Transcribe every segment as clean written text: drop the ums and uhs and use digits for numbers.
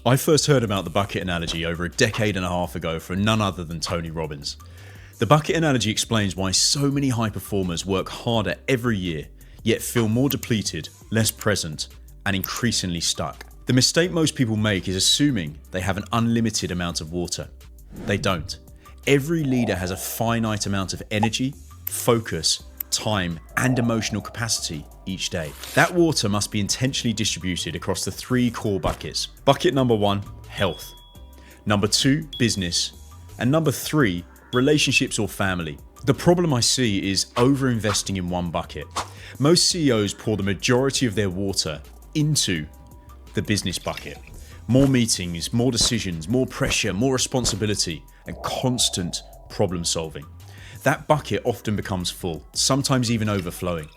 I first heard about the bucket analogy over a decade and a half ago from none other than Tony Robbins. The bucket analogy explains why so many high performers work harder every year, yet feel more depleted, less present, and increasingly stuck. The mistake most people make is assuming they have an unlimited amount of water. They don't. Every leader has a finite amount of energy, focus, time, and emotional capacity each day. That water must be intentionally distributed across the 3 core buckets. Bucket number 1, health. Number 2, business. And number 3, relationships or family. The problem I see is over-investing in one bucket. Most CEOs pour the majority of their water into the business bucket. More meetings, more decisions, more pressure, more responsibility, and constant problem solving. That bucket often becomes full, sometimes even overflowing.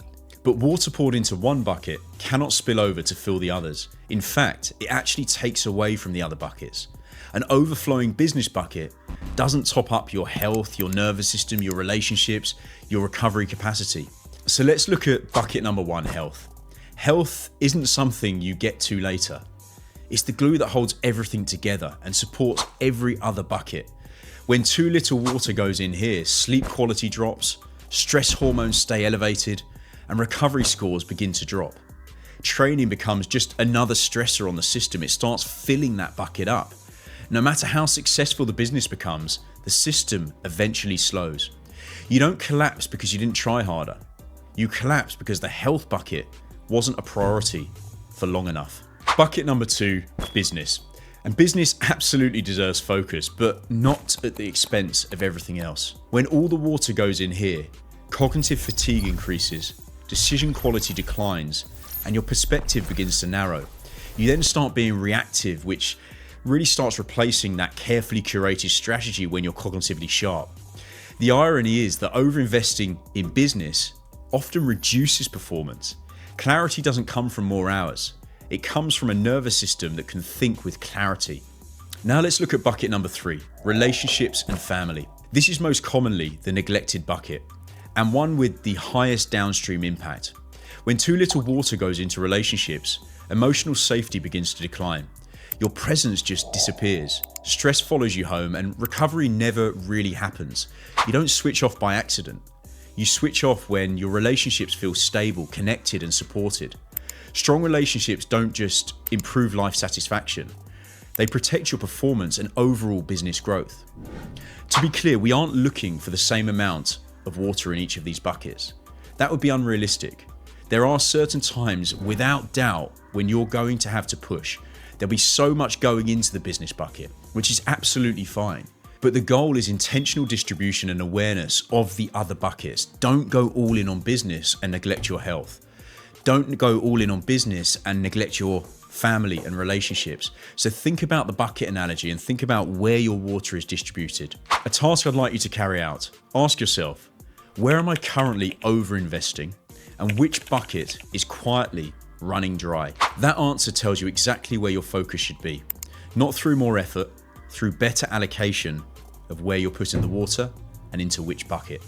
But water poured into one bucket cannot spill over to fill the others. In fact, it actually takes away from the other buckets. An overflowing business bucket doesn't top up your health, your nervous system, your relationships, your recovery capacity. So let's look at bucket number 1, health. Health isn't something you get to later. It's the glue that holds everything together and supports every other bucket. When too little water goes in here, sleep quality drops, stress hormones stay elevated, and recovery scores begin to drop. Training becomes just another stressor on the system. It starts filling that bucket up. No matter how successful the business becomes, the system eventually slows. You don't collapse because you didn't try harder. You collapse because the health bucket wasn't a priority for long enough. Bucket number 2, business. And business absolutely deserves focus, but not at the expense of everything else. When all the water goes in here, cognitive fatigue increases, decision quality declines, and your perspective begins to narrow. You then start being reactive, which really starts replacing that carefully curated strategy when you're cognitively sharp. The irony is that overinvesting in business often reduces performance. Clarity doesn't come from more hours. It comes from a nervous system that can think with clarity. Now let's look at bucket number 3, relationships and family. This is most commonly the neglected bucket, and one with the highest downstream impact. When too little water goes into relationships, emotional safety begins to decline. Your presence just disappears. Stress follows you home, and recovery never really happens. You don't switch off by accident. You switch off when your relationships feel stable, connected, and supported. Strong relationships don't just improve life satisfaction. They protect your performance and overall business growth. To be clear, we aren't looking for the same amount of water in each of these buckets. That would be unrealistic. There are certain times, without doubt, when you're going to have to push. There'll be so much going into the business bucket, which is absolutely fine. But the goal is intentional distribution and awareness of the other buckets. Don't go all in on business and neglect your health. Don't go all in on business and neglect your family and relationships. So think about the bucket analogy and think about where your water is distributed. A task I'd like you to carry out. Ask yourself, where am I currently over-investing, and which bucket is quietly running dry? That answer tells you exactly where your focus should be. Not through more effort, through better allocation of where you're putting the water and into which bucket.